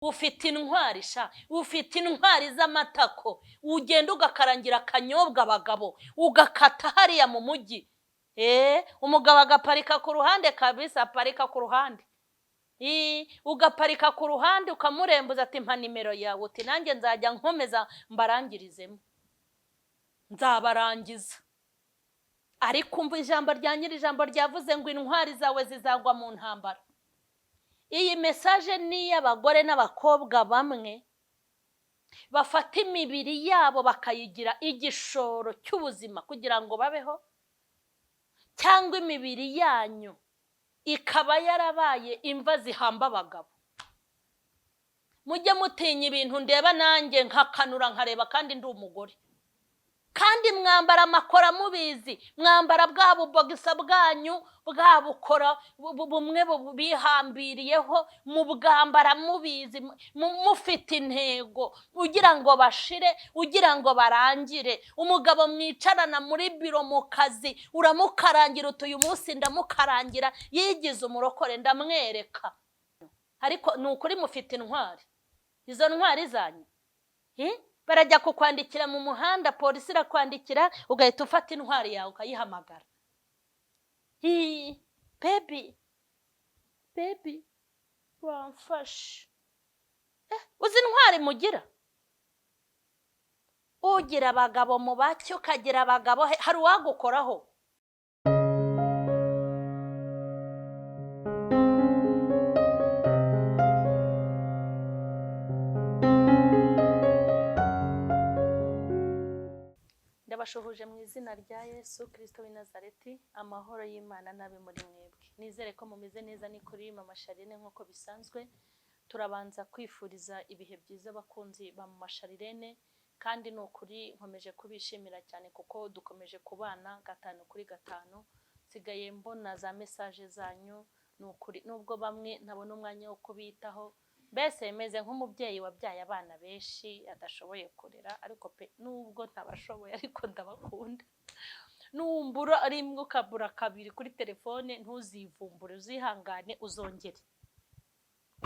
ufite intwari sha, ufite intwari z'amatako, ugenda ugakarangira akanyobwa abagabo, ugakata hariya mu mujyi. Umugabo agaparika ku ruhande kabisa, aparika ku ruhande. Ugaparika ku ruhande ukamurembuza ati mpa nimero yawe, uti nanjye nzajya nkomeza mbarangirizemo, nzabarangiza. Ariko umva ijambo rya nyiri ijambo ryavuze ngo intwari zawe zizagwa mu ntambara. Iyi mesaje ni y'abagore n'abakobwa bamwe bafata imibiri yabo bakayigira igishoro cy'ubuzima kugira ngo babeho, cyangwa imibiri yanyu ikaba yarabaye imva zihamba abagabo. Mujye mutinya ibintu ndeba nanjye nkakanura nkareba kandi ndi umugore. Kandi mwambara amakora mubizi, mwambara bwa bubogisa bwanyu bwa bukora bumwe bihambiriyeho, mu bwambara mubizi, mufite intego ugira ngo bashire, ugira ngo barangire. Umugabo mwicarana muri biro mu kazi uramukarangira uti uyu munsi ndamukarangira, yigize umurokore ndamwereka. Ariko ni ukuri mufite intwari. Izo ntwari zanyu barajya kukwandikira mu muhanda, polisi irakwandikira, ugahita ufata intwari yawe ukayihamagara. Baby wamfashe. Uzi intwari mugira? Ugira abagabo mu bake, ukagira abagabo, hari uwagukoraho? Ndabashuhuje mu izina rya Yesu Kristo w'i Nazareti. Amahoro y'Imana nabe muri mwebwe. Nizere ko mumeze neza. Ni kuri Mama Charlene nk'uko bisanzwe. Turabanza kwifuriza ibihe byiza abakunzi ba Mama Charlene, kandi ni ukuri nkomeje kubishimira cyane kuko dukomeje kubana 5 kuri 5. Sigaye mbona za message zanyu, ni ukuri nubwo bamwe ntabona umwanya wo kubitaho. Mbese meze nk'umubyeyi wabyaye abana benshi adashoboye kurera, ariko pe nubwo ntabashoboye ariko ndabakunda. Numbura ari imwe ukabura kabiri kuri telefone, ntuzivumbure, uzihangane uzongere.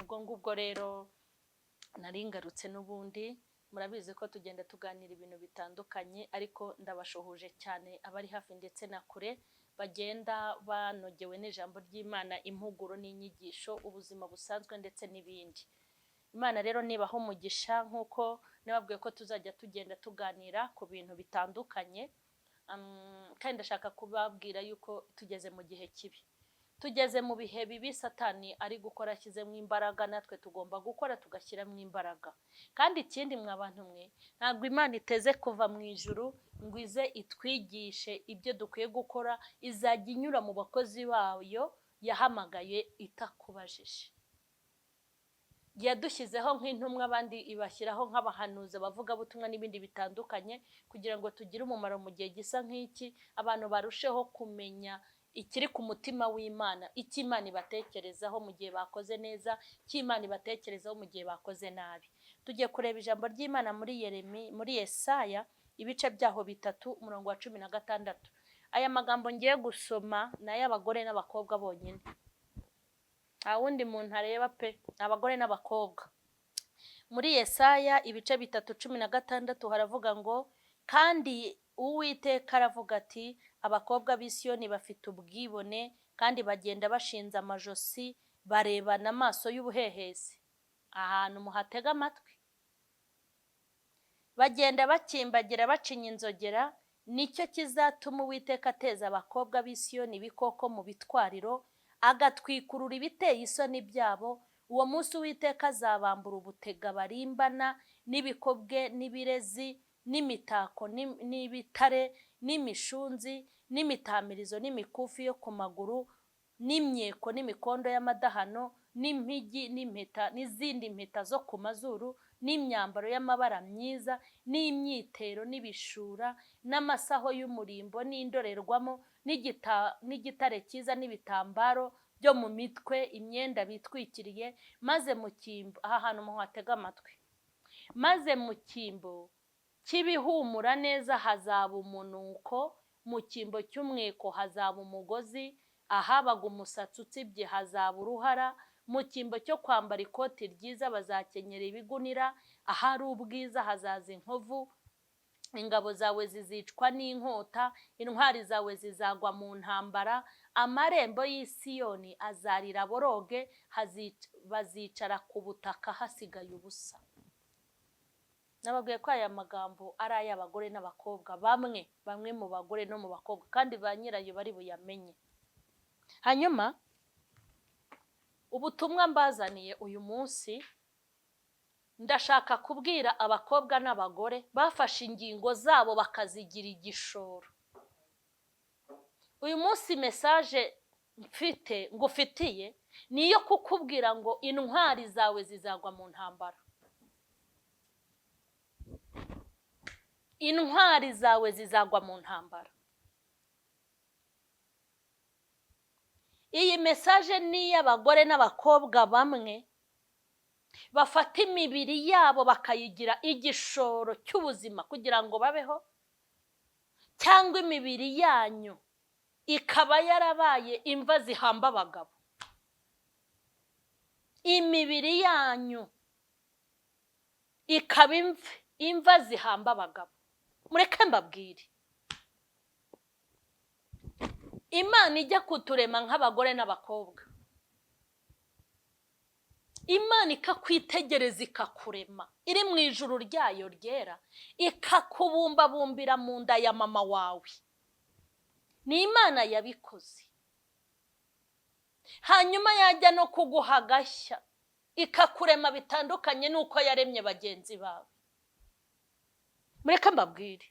Ubwo rero naringarutse n'ubundi. Murabizi ko tugenda tuganira ibintu bitandukanye, ariko ndabashuhuje cyane abari hafi ndetse na kure, bagenda banogewe n'ijambo ry'Imana, impuguro n'inyigisho, ubuzima busanzwe ndetse n'ibindi. Imana rero nibaho umugisha, nkuko nababwiye ko tuzajya tugenda tuganira ku bintu bitandukanye. Kandi ndashaka kubabwira yuko tugeze mu gihe kibi, tugeze mu bihe bibi. Satani ari gukora ashyizemo imbaraga, natwe tugomba gukora tugashyiramo imbaraga. Kandi ikindi mwabantu mwe, ntabwo Imana iteze kuva mu ijuru ngo ize itwigishe ibyo dukwiye gukora. Izajya inyura mu bakozi bayo yahamagaye itakubajije. Yadushyizeho nk'intumwa, abandi ibashyiraho nk'abahanuzi, bavuga butumwa n'ibindi bitandukanye, kugira ngo tugire umumaro mu gihe gisa nk'iki, abantu barusheho kumenya ikiri ku mutima w'Imana, icyo Imana ibatekerezaho mu gihe bakoze neza, icyo Imana ibatekerezaho mu gihe bakoze nabi. Tugiye kureba ijambo ry'Imana muri Yesaya ibice byaho 3 umurongo wa 16. Aya magambo ngiye gusoma ni ay'abagore n'abakobwa bonyine, nta wundi muntu areba pe, abagore n'abakobwa. Muri Yesaya ibice 3:16 haravuga ngo, kandi Uwiteka aravuga ati, abakobwa b'i Siyoni bafite ubwibone kandi bagenda bashinze amajosi, barebana amaso y'ubuhehesi. Ahantu muhatega amatwi. Bagenda bakimbagira bacinya inzogera, nicyo kizatuma Uwiteka ateza abakobwa b'i Siyoni ibikoko mu bitwariro, agatwikurura ibiteye isoni byabo. Uwo munsi Uwiteka azabambura ubutega barimbana, n'ibikobwe n'ibirezi, n'imitako n'ibitare n'imishunzi n'imitamirizo n'imikufi yo ku maguru n'imyeko n'imikondo y'amadahano n'impigi n'impeta n'izindi mpeta zo ku mazuru n'imyambaro y'amabara myiza n'imyitero n'ibishura n'amasaho y'umurimbo n'indorerwamo n'igitare cyiza n'ibitambaro byo mu mitwe, imyenda bitwikiriye. Maze mu cyimbo, aha hantu muhatega amatwi, maze mu cyimbo cy'ibihumura neza hazaba umunuko, mu cyimbo cy'umweko hazaba umugozi, ahabaga umusatsi utsibye hazaba uruhara, mu cyimbo cyo kwambara ikoti ryiza bazakenyera ibigunira, ahari ubwiza hazaza inkovu, ingabo zawe zizicwa n'inkota, intwari zawe zizagwa mu ntambara, amarembo y'i Siyoni azarira boroge, bazicara ku butaka hasigaye ubusa. Nababwiye ko aya magambo ari ay'abagore n'abakobwa, bamwe mu bagore no mu bakobwa, kandi ba nyirayo bari buyamenye. Hanyuma ubutumwa mbazaniye uyu munsi, ndashaka kubwira abakobwa n'abagore bafashe ingingo zabo bakazigira igishoro. Uyu munsi message ngufitiye niyo kukubwira ngo intwari zawe zizagwa mu ntambara. Intwari zawe zizagwa mu ntambara. Iyi message ni y'abagore n'abakobwa bamwe bafata imibiri yabo bakayigira igishoro cy'ubuzima kugira ngo babeho, cyangwa imibiri yanyu ikaba yarabaye imva zihamba abagabo. Imibiri yanyu ikaba imva zihamba abagabo. Mureke mbabwire, Imana ijya kuturema nk'abagore n'abakobwa, Imana ikakwitegereza ikakurema iri mu ijuru ryayo ryera, ikakubumbabumbira mu nda ya mama wawe. Ni Imana yabikoze. Hanyuma yajya no kuguha agashya ikakurema bitandukanye nuko yaremye bagenzi bawe. Mureke mbabwire,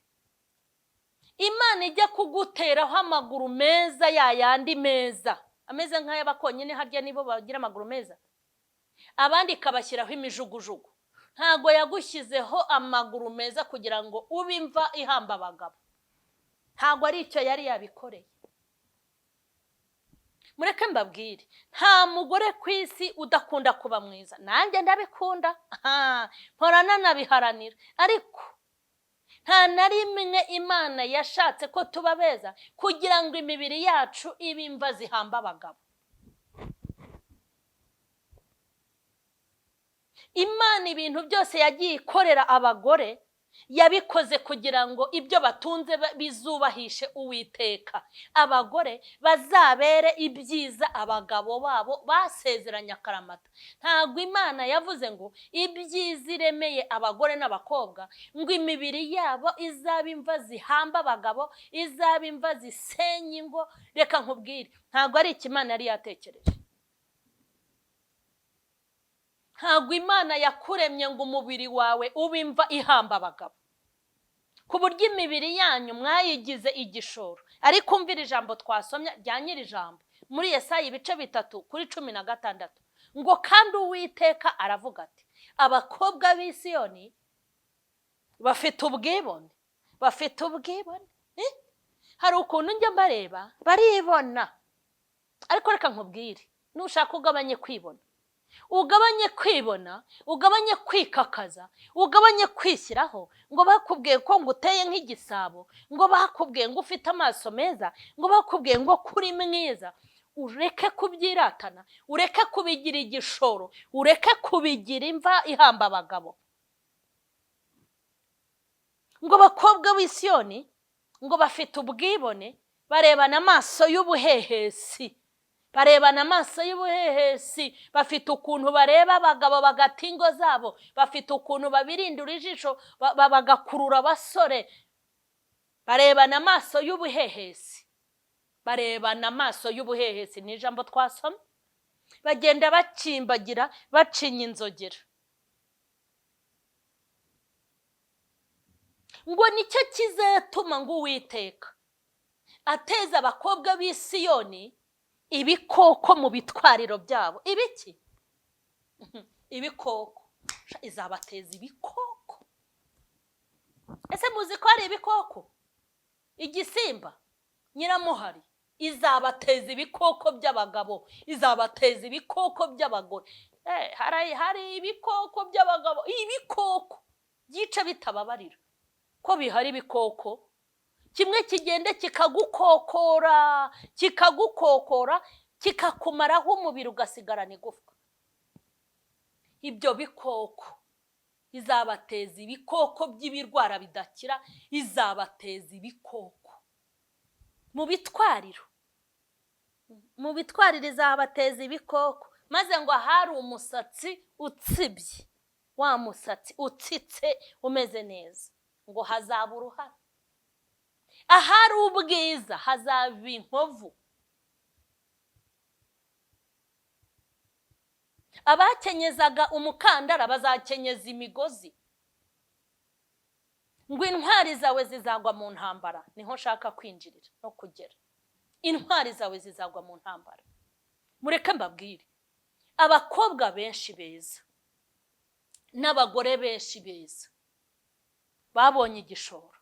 Imana ijya kuguteraho amaguru meza, yayandi meza ameze nk'ay'abakonyine, harya nibo bagira amaguru meza, abandi ikabashyiraho imijugujugu. Ntago yagushyizeho amaguru meza kugira ngo ube imva ihamba abagabo. Ntago ari icyo yari yabikoreye. Mureke mbabwire, nta mugore ku isi udakunda kuba mwiza. Nanjye ndabikunda, mporana nabiharanira, ariko nta na rimwe Imana yashatse ko tuba beza kugira ngo imibiri yacu ibe imva zihamba abagabo. Imana ibintu byose yagiye ikorera abagore, yabikoze kugira ngo ibyo batunze bizubahishe Uwiteka. Abagore bazabere ibyiza abagabo babo basezeranye akaramata. Ntabwo Imana yavuze ngo ibyiza iremeye abagore n'abakobwa ngo imibiri yabo izaba imva zihamba abagabo, izaba imva zisenya ingo. Reka nkubwire, ntabwo ari icyo Imana yari yatekereje. Ntabwo Imana yakuremye ngo umubiri wawe ube imva ihamba abagabo, ku buryo imibiri yanyu mwayigize igishoro. Ariko umvira ijambo twasomye rya nyiri ijambo muri Yesaya ibice 3:16, ngo kandi Uwiteka aravuga ati, abakobwa b'i Siyoni bafite ubwibone. Hari ukuntu njya mbareba baribona, ariko reka nkubwire, nushaka ugabanye kwibona, ugabanye kwibona, ugabanye kwikakaza, ugabanye kwishyiraho ngo bakubwiye ko nguteye nk'igisabo, ngo bakubwiye ngo ufite amaso meza, ngo bakubwiye ngo kuri mwiza. Ureke kubyiratana, ureke kubigira igishoro, ureke kubigira imva ihamba abagabo. Ngo bakobwa b'i Siyoni ngo bafite ubwibone, barebana amaso y'ubuhehesi, bafite ukuntu bareba abagabo bagata ingo zabo, bafite ukuntu babirindura ijisho bagakurura abasore. Barebana amaso y'ubuhehesi, ni ijambo twasoma. Bagenda bacimbagira, bacinya inzogera. Ngo nicyo kizatuma ngo Uwiteka ateza abakobwa b'i Siyoni ibikoko mu bitwariro byabo. Ibiki? Ibikoko. Izabateza ibikoko. Ese muzi ko ari ibikoko? Igisimba, Nyiramuhari, izabateza ibikoko by'abagabo, izabateza ibikoko by'abagore. Hari ibikoko by'abagabo, ibikoko byica bitababarira. Ko bihari ibikoko, kimwe kigende kikagukokora, kikakumaraho umubiri ugasigarana igufwa. ibyo bikoko, izabateza ibikoko by'ibirwara bidakira, izabateza ibikoko mu bitwariro, izabateza ibikoko. Maze ngo ahari umusatsi utsibye, wa musatsi utsitse umeze neza, ngo hazaba uruhara. Ahari ubwiza hazaba inkovu. Abakenyezaga umukandara bazakenyeza imigozi. Ngo intwari zawe zizagwa mu ntambara. Niho nshaka kwinjirira no kugera. Intwari zawe zizagwa mu ntambara. Mureke mbabwire, abakobwa benshi beza n'abagore benshi beza babonye igishoro.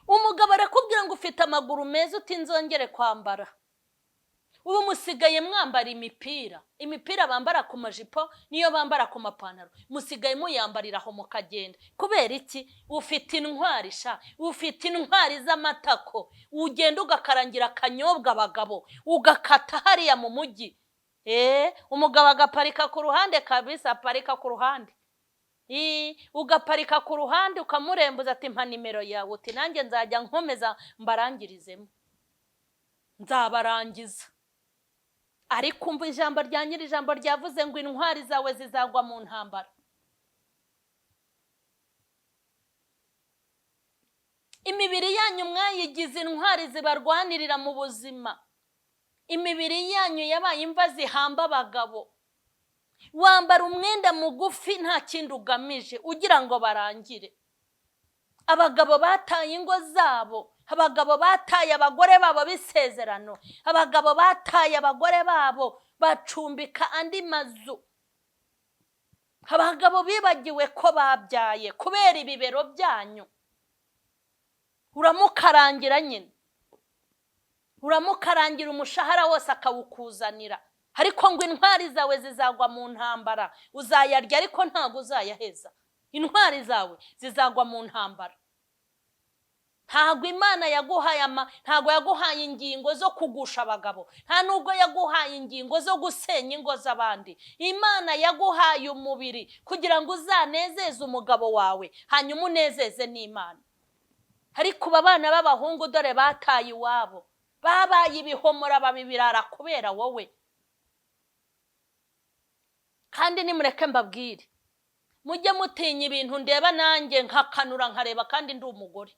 Umugabo arakubwira ngo ufite amaguru meza uti nzongere kwambara. Ubu musigaye mwambara imipira bambara ku majipo niyo bambara ku mapantaro, musigaye muyambariraho mukagenda. Kubera iki? Ufite intwari ufite intwari z'amatako. Ugenda ugakarangira akanyobwa abagabo, ugakata hariya mu mujyi. Umugabo agaparika ku ruhande kabisa, aparika ku ruhande. Ugaparika ku ruhande ukamurembuza ati mpa nimero yawe, uti nanjye nzajya nkomeza mbarangirizemo, nzabarangiza. Ariko umva ijambo rya nyiri ijambo ryavuze ngo intwari zawe zizagwa mu ntambara. Imibiri yanyu mwayigize intwari zibarwanirira mu buzima. Imibiri yanyu yabaye imva zihamba abagabo. Wambara umwenda mugufi nta kindi ugamije, ugira ngo barangire. Abagabo bataye ingo zabo, abagabo bataye abagore babo b'isezerano, abagabo bataye abagore babo bacumbika andi mazu. Abagabo bibagiwe ko babyaye kubera ibibero byanyu. Uramukarangira nyine, uramukarangira umushahara wose akawukuzanira. Ariko ngo intwari zawe zizagwa mu ntambara. Uzayarya ariko ntabwo uzayaheza. Intwari zawe zizagwa mu ntambara. Ntabwo Imana ntabwo yaguhaye ingingo zo kugusha abagabo, nta nubwo yaguhaye ingingo zo gusenya ingo z'abandi. Imana yaguhaye umubiri kugira ngo uzanezeze umugabo wawe, hanyuma unezeze n'Imana. Ariko uba abana b'abahungu dore bataye iwabo, babaye ibihomora babibirara kubera wowe. Kandi nimureke mbabwire, mujye mutinya ibintu ndeba nanjye nkakanura nkareba kandi ndi umugore.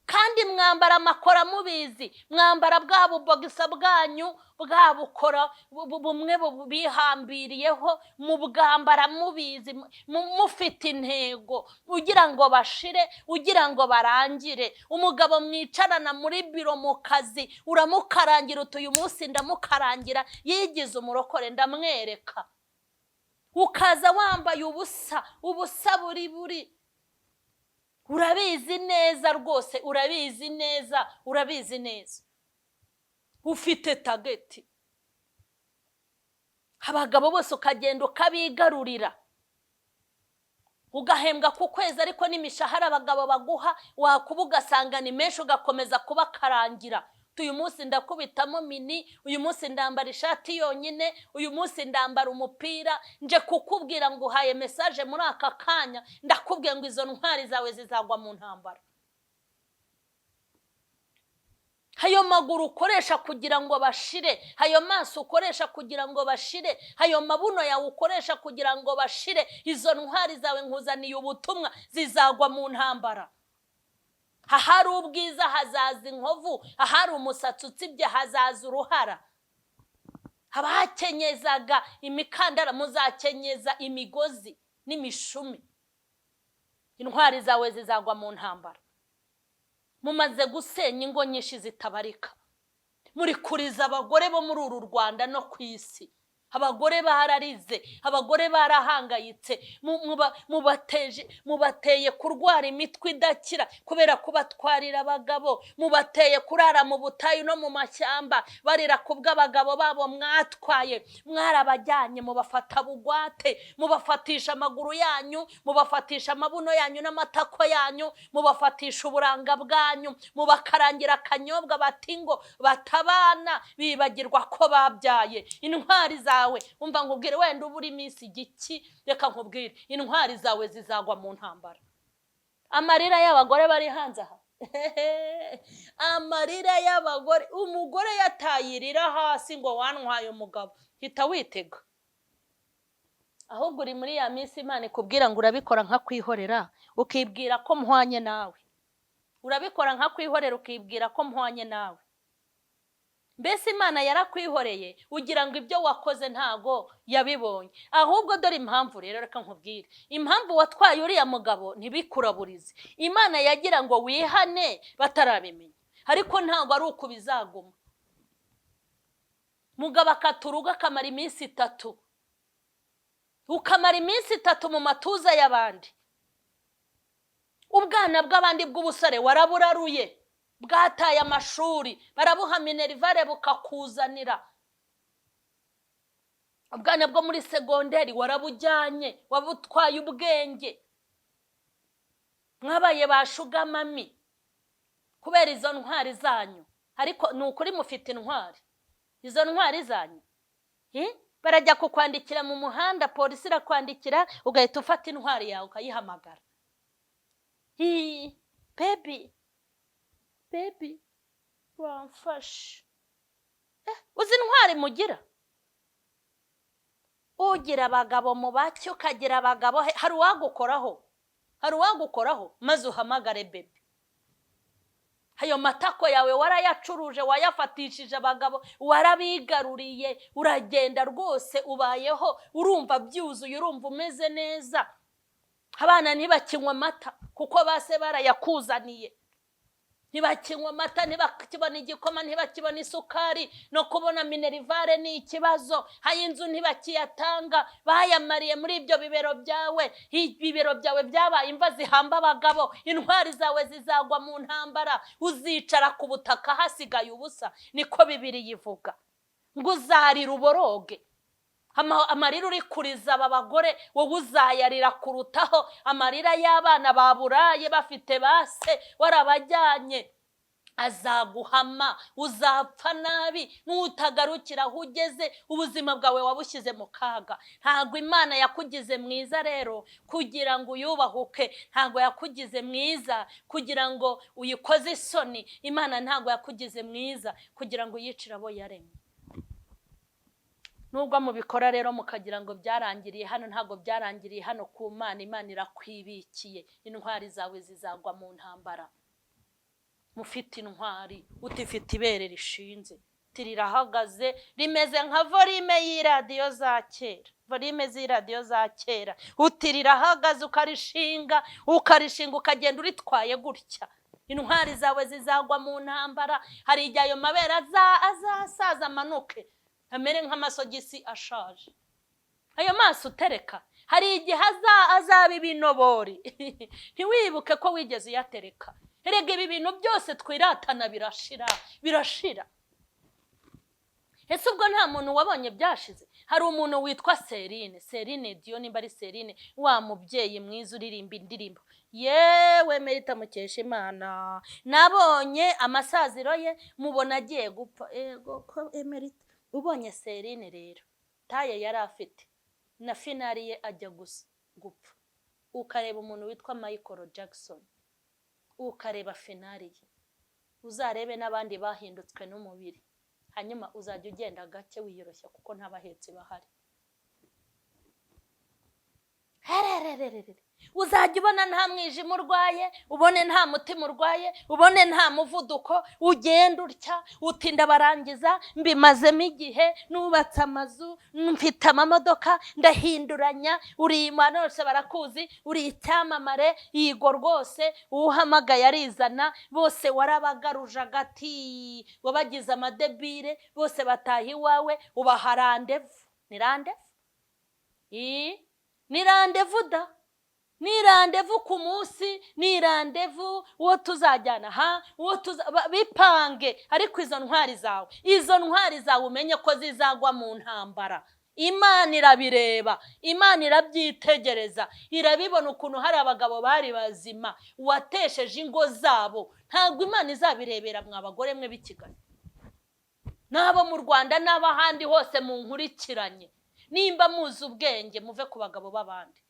Kandi mwambara amakora mubizi, mwambara bwa bubogisa bwanyu bwa bukora bumwe bihambiriyeho, mubwambara mubizi, mufite intego, ugira ngo bashire, ugira ngo barangire. Umugabo mwicarana muri biro mu kazi, uramukarangira uti uyu munsi ndamukarangira, yigize umurokore ndamwereka. Ukaza wambaye ubusa buri. Urabizi neza rwose, urabizi neza. Ufite tageti. Abagabo bose ukagenda ukabigarurira. Ugahembwa ku kwezi ariko n'imishahara abagabo baguha wakuba ugasanga ni menshi, ugakomeza kubakarangira. Uyu munsi ndakubitamo mini, uyu munsi ndambara ishati yonyine, uyu munsi ndambara umupira. Nje kukubwira ngo uhaye message muri aka kanya, ndakubwiye ngo izo ntwari zawe zizagwa mu ntambara. Hayo maguru ukoresha kugira ngo bashire, hayo maso ukoresha kugira ngo bashire, hayo mabuno yawe ukoresha kugira ngo bashire, izo ntwari zawe nkuzaniye ubutumwa zizagwa mu ntambara. Ahari ubwiza hazaza inkovu, ahari umusatsi utsibye hazaza uruhara. Abakenyezaga imikandara muzakenyeza imigozi n'imishumi. Intwari zawe zizagwa mu ntambara. Mumaze gusenya ingo nyinshi zitabarika. Muri kuriza abagore bo muri uru Rwanda no ku isi. abagore bararize, abagore barahangayitse, mubateye kurwara imitwe idakira kubera kubatwarira abagabo, mubateye kurara mu butayu no mu mashyamba barira kubw'abagabo babo mwatwaye, mwarabajyanye mubafata bugwate, mubafatisha amaguru yanyu, mubafatisha amabuno yanyu n'amatako yanyu, mubafatisha uburanga bwanyu, mubakarangira akanyobwa bati ngo batabana, bibagirwa ko babyaye. Intwari zawe umva nkubwire, wenda uburi iminsi igiki, reka nkubwire, intwari zawe zizagwa mu ntambara. Amarira y'abagore bari hanze aha, amarira y'abagore, umugore yatayirira hasi ngo wantwaye umugabo, hita witega. Ahubwo uri muri ya minsi Imana ikubwira ngo urabikora nka kwihorera, ukibwira ko mpwanye nawe. Urabikora nka kwihorera ukibwira ko mpwanye nawe. Mbese Imana yarakwihoreye ugira ngo ibyo wakoze ntago yabibonye. Ahubwo dore impamvu rero, reka nkubwire impamvu watwaye uriya mugabo ntibikuraburize. Imana yagira ngo wihane batarabimenya, ariko ntago ari uko bizaguma. Mugabo akaturuga akamara iminsi 3, ukamara iminsi 3 mu matuza y'abandi. Ubwana bw'abandi bw'ubusore waraburaruye, bwataye amashuri, barabuha minerivare bukakuzanira. Ubwana bwo muri segonderi warabujyanye, wabutwaye ubwenge. Mwabaye bashuga mami kubera izo ntwari zanyu, ariko ni ukuri mufite intwari. Izo ntwari zanyu barajya kukwandikira mu muhanda, polisi irakwandikira, ugahita ufata intwari yawe ukayihamagara. Baby wamfashe. Uzi intwari mugira? Ugira abagabo mu bake, ukagira abagabo, hari uwagukoraho maze uhamagare baby. Hayo matako yawe warayacuruje, wayafatishije abagabo, warabigaruriye, uragenda rwose ubayeho, urumva byuzuye, urumva umeze neza. Abana ntibakinywa amata kuko base barayakuzaniye, ntibakinywa amata, ntibakibona igikoma, ntibakibona isukari, no kubona minerivare ni ikibazo. Hayinzu ntibakiyatanga, bayamariye muri ibyo bibero byawe. Ibibero byawe byabaye imva zihamba abagabo. Intwari zawe zizagwa mu ntambara, uzicara ku butaka hasigaye ubusa, niko Bibiliya ivuga. Ngo uzarira uboroge. Amarira uri kuriza aba bagore, wowe uzayarira kurutaho amarira y'abana baburaye bafite base warabajyanye. Azaguhama, uzapfa nabi, nutagarukira aho ugeze, ubuzima bwawe wabushyize mu kaga. Ntago Imana yakugize mwiza rero kugira ngo uyubahuke, ntago yakugize mwiza kugira ngo uyikoze isoni. Imana ntago yakugize mwiza kugira ngo uyicire abo yaremye. Nubwo mubikora rero mukagira ngo byarangiriye hano, ntago byarangiriye hano ku Mana. Imana irakwibikiye. Intwari zawe zizagwa mu ntambara. Mufite intwari, utifite ibere rishinze, tirahagaze, rimeze nka volume y'iradiyo za kera, volume z'iradiyo za kera. Utirahagaze ukarishinga ukagenda uritwaye gutya. Intwari zawe zizagwa mu ntambara. Hari igihe ayo mabere azasaza amanuke, amere nk'amasogisi ashaje. Ayo maso utereka hari igihe azaba ibinobori. Ntiwibuke ko wigeze uyatereka. Erega ibi bintu byose twiratana birashira. Ese ubwo nta muntu wabonye byashize? Hari umuntu witwa Celine Dion, nimba ari Celine, wa mubyeyi mwiza uririmba indirimbo yewe Merita Mukeshimana. Nabonye amasaziro ye, mubona agiye gupfa. Ko Merita ubonye Celine rero taye yari afite na finali ye ajya gupfa. Ukareba umuntu witwa Michael Jackson, ukareba finali ye, uzarebe n'abandi bahindutswe n'umubiri, hanyuma uzajya ugenda gake wiyoroshya kuko nta bahetsi bahari. Uzajya ubona nta mwijima urwaye, ubone nta mutima urwaye, ubone nta muvuduko, ugenda utya utinda barangiza, mbimazemo igihe, nubatse amazu, mfite amamodoka, ndahinduranya, uri imana yose barakuzi, uri icyamamare, yigo rwose, uhamagaye arizana, bose warabagaruje agati, wabagize amadebire, bose bataha iwawe, ubaha randevu. ni randevu. Ni randevu da, ni randevu ku munsi, ni randevu uwo tuzajyana bipange. Ariko izo ntwari zawe umenye ko zizagwa mu ntambara. Imana irabireba, Imana irabyitegereza, irabibona ukuntu hari abagabo bari bazima watesheje ingo zabo. Ntabwo Imana izabirebera mwa bagore mwe b'Ikigali n'abo mu Rwanda n'abahandi hose mu nkurikiranye. Nimba muzi ubwenge muve ku bagabo b'abandi.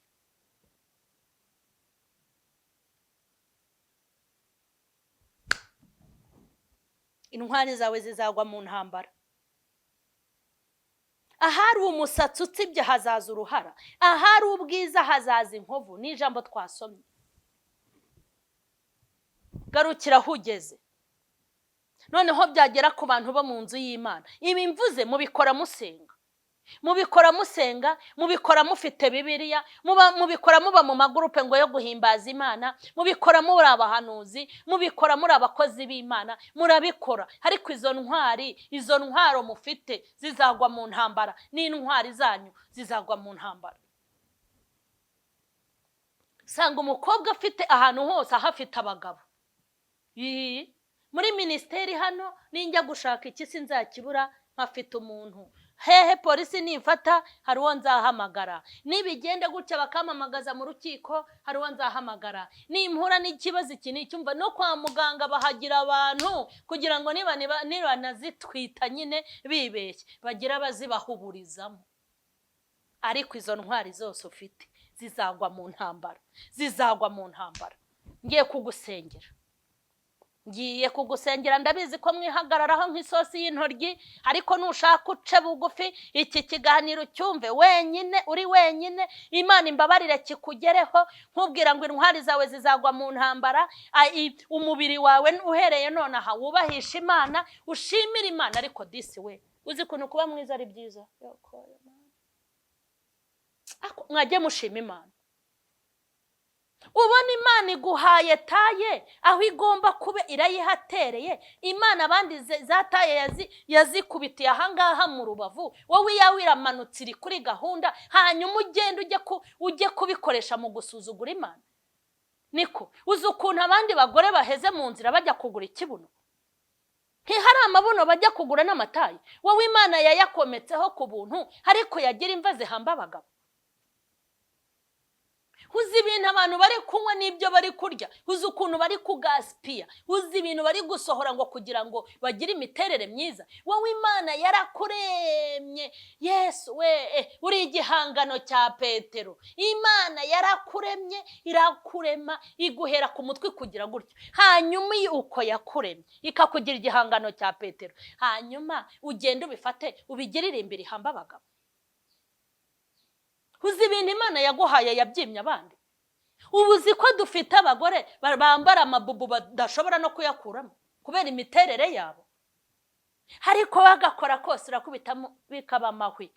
Intwari zawe zizagwa mu ntambara. Ahari umusatsi utsibye hazaza uruhara, ahari ubwiza hazaza inkovu. Ni ijambo twasomye. Garukira aho ugeze. Noneho byagera ku bantu bo mu nzu y'Imana, ibi mvuze mubikora musenga, mubikora mufite Bibiliya, mubikora muba mu magurupe ngo yo guhimbaza Imana, mubikora muri abahanuzi, mubikora muri abakozi b'Imana, murabikora. Ariko izo ntwaro mufite zizagwa mu ntambara, n'intwari zanyu zizagwa mu ntambara. Sanga umukobwa afite ahantu hose ahafite abagabo. Muri ministeri hano ninjya gushaka iki sinzakibura nkafite umuntu. Hehe polisi nimfata hari uwo nzahamagara. Nibigende gutya bakamamagaza mu rukiko hari uwo nzahamagara. Nimpura n'ikibazo iki n'icyumva no kwa muganga bahagira abantu kugira ngo niba nazitwita nyine bibeshye bagira bazibahuburizamo. Ariko izo ntwari zose ufite zizagwa mu ntambara, zizagwa mu ntambara. Ngiye kugusengera ndabizi ko mwihagararaho nk'isosi y'intoryi, ariko nushaka uce bugufi iki kiganiro cyumve uri wenyine. Imana imbabarire kikugereho nkubwira ngo intwari zawe zizagwa mu ntambara. Umubiri wawe uhereye none aha wubahisha Imana, ushimira Imana. Ariko disi we uzi kuntu kuba mwiza ari byiza. Mwajye mushima Imana. Ubona Imana iguhaye taye aho igomba kuba irayihatereye. Imana abandi zataye yazikubitiye ahangaha mu Rubavu, wowe yawe iramanutse iri kuri gahunda, hanyuma ugende ujye kubikoresha mu gusuzugura Imana. Niko uzi ukuntu abandi bagore baheze mu nzira bajya kugura ikibuno, hari amabuno bajya kugura n'amataye. Wowe Imana yayakometseho ku buntu, ariko yagira imva zihamba abagabo. Uzi ibintu abantu bari kunywa n'ibyo bari kurya, uzi ukuntu bari kugaspia, uzi ibintu bari gusohora ngo kugira ngo bagire imiterere myiza. Wowe Imana yarakuremye. Yesu we uri igihangano cya Petero. Imana yarakuremye, irakurema, iguhera ku mutwe kugira gutyo. Hanyuma uko yakuremye ikakugira igihangano cya Petero, hanyuma ugende ubifate ubigirire imbere ihamba abagabo. Uzi ibintu Imana yaguhaye yabyimye abandi. Ubuzi ko dufite abagore bambara amabubu badashobora no kuyakuramo kubera imiterere yabo, ariko bagakora kose urakubitamo bikaba amahwi,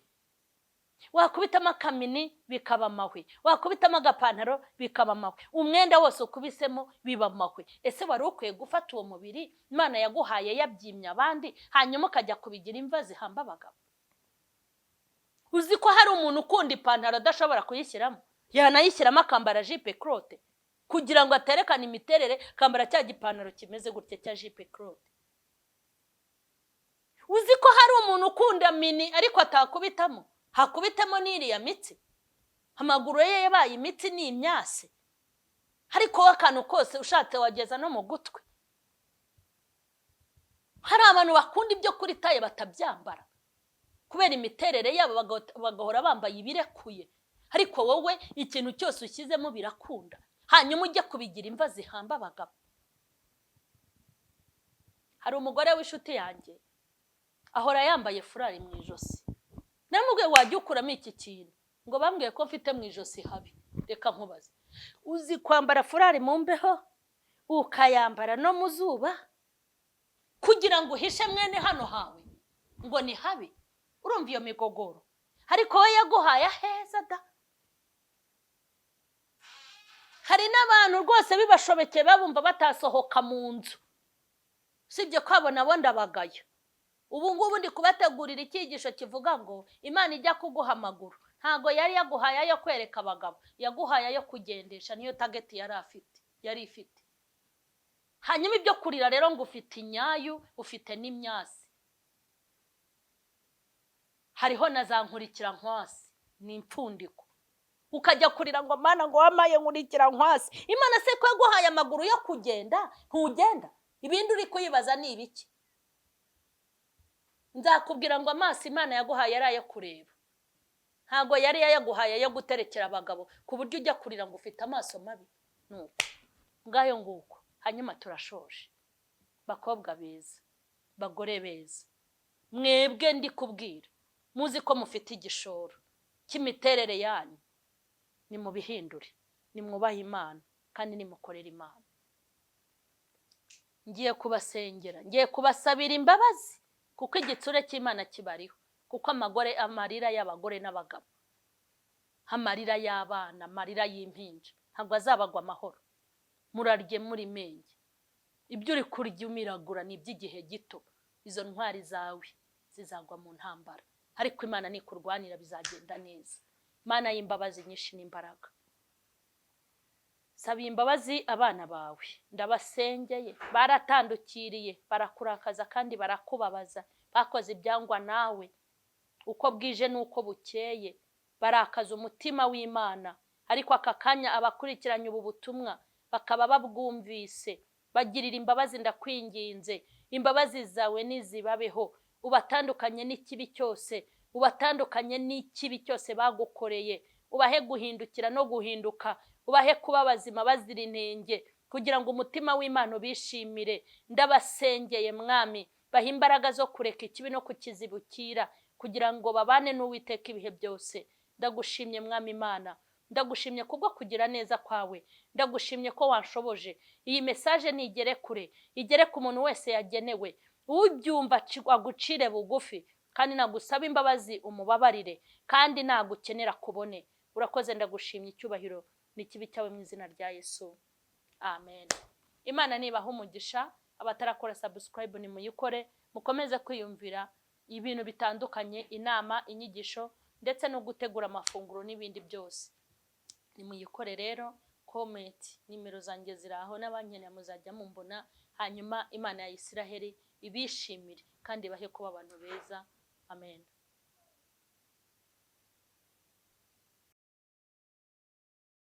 wakubitamo akamini bikaba amahwi, wakubitamo agapantaro bikaba amahwi, umwenda wose ukubisemo biba amahwi. Ese wari ukwiye gufata uwo mubiri Imana yaguhaye yabyimye abandi, hanyuma ukajya kubigira imva zihamba abagabo? Uzi ko hari umuntu ukunda ipantaro adashobora kuyishyiramo, yanayishyiramo akambara jipe crotte kugira ngo aterekane imiterere, akambara cya gipantaro kimeze gutya cya jipe crotte. Uzi ko hari umuntu ukunda mini ariko atakubitamo, hakubitamo n'iriya mitsi, amaguru ye yabaye imitsi ni imyase, ariko akantu kose ushatse wageza no mu gutwi. Hari abantu bakunda ibyo kuri taye batabyambara kubera imiterere yabo, bagahora bambaye ibirekuye. Ariko wowe ikintu cyose ushyizemo birakunda, hanyuma ujye kubigira imva zihamba abagabo. Hari umugore w'inshuti yanjye ahora yambaye furari mu ijosi. Namubwiye wajya ukuramo iki kintu, ngo bambwiye ko mfite mu ijosi habi. Reka nkubaze, uzi kwambara furari mu mbeho ukayambara no mu zuba kugira ngo uhishe mwene hano hawe ngo ni habi? Urumva iyo migogoro? Ariko we yaguhaye aheza da. Hari n'abantu rwose bibashobekeye babumva batasohoka mu nzu, sibyo kwabona bo ndabagaya. ubu ngubu ndi kubategurira icyigisho kivuga ngo Imana ijya kuguha amaguru ntago yari yaguhaye ayo kwereka abagabo, yaguhaye ayo kugendesha. Niyo target yari ifite. Hanyuma ibyo kurira rero ngo ufite inyayu, ufite n'imyasi, hariho na za nkurikira nkwasi, ni impfundiko. Ukajya kurira ngo Mana ngo wamaye nkurikira nkwasi. Imana se ko yaguhaye amaguru yo kugenda ntugenda? Ibindi uri kuyibaza ni ibiki? Nzakubwira ngo amaso Imana yaguhaye yari ayo kureba, ntago yari yaguhaye yo guterekera abagabo ku buryo ujya kurira ngo ufite amaso mabi. Nuko ngayo nguko. Hanyuma turashoje. Bakobwa beza, bagore beza, mwebwe ndi kubwira, muzi ko mufite igishoro cy'imiterere yanyu, ni mu bihindure, ni mwubahe Imana kandi ni mukorera Imana. Ngiye kubasengera, ngiye kubasabira imbabazi kuko igitsure cy'Imana kibariho, kuko amarira y'abagore n'abagabo, amarira y'abana, amarira y'impinja ntabwo azabagwa amahoro. Murarye muri menge, ibyo uri kurya umiragura ni iby'igihe gito. Izo ntwari zawe zizagwa mu ntambara, ariko Imana nikurwanira bizagenda neza. Imana y'imbabazi nyinshi n'imbaraga, sabiye imbabazi abana bawe, ndabasengeye. Baratandukiriye, barakurakaza kandi barakubabaza, bakoze ibyangwa nawe uko bwije n'uko bukeye, barakaza umutima w'Imana. Ariko aka kanya abakurikiranye ubu butumwa bakaba babwumvise, bagirira imbabazi, ndakwinginze. Imbabazi zawe nizibabeho, ubatandukanye n'ikibi cyose, ubatandukanye n'ikibi cyose bagukoreye, ubahe guhindukira no guhinduka, ubahe kuba bazima bazira intenge, kugira ngo umutima w'Imana ubishimire. Ndabasengeye Mwami, bahe imbaraga zo kureka ikibi no kukizibukira, kugira ngo babane n'Uwiteka ibihe byose. Ndagushimye Mwami Imana, ndagushimye kubwo kugira neza kwawe, ndagushimye ko wanshoboje. Iyi message nigere kure, igere ku muntu wese yagenewe, ubyumva agucire bugufi, kandi nagusaba imbabazi umubabarire, kandi nagukenera kubone. Urakoze, ndagushimye, icyubahiro n'ikibi cyawe mu izina rya Yesu, amen. Imana nibaha umugisha. Abatarakora subscribe ni muyikore, mukomeze kwiyumvira ibintu bitandukanye, inama, inyigisho ndetse no gutegura amafunguro n'ibindi byose. Ni muyikore rero. Comment, nimero zanjye ziraho, n'abankeneye muzajya mumbona. Hanyuma Imana ya Isiraheli ibishimire kandi bahe kuba abantu beza, amen.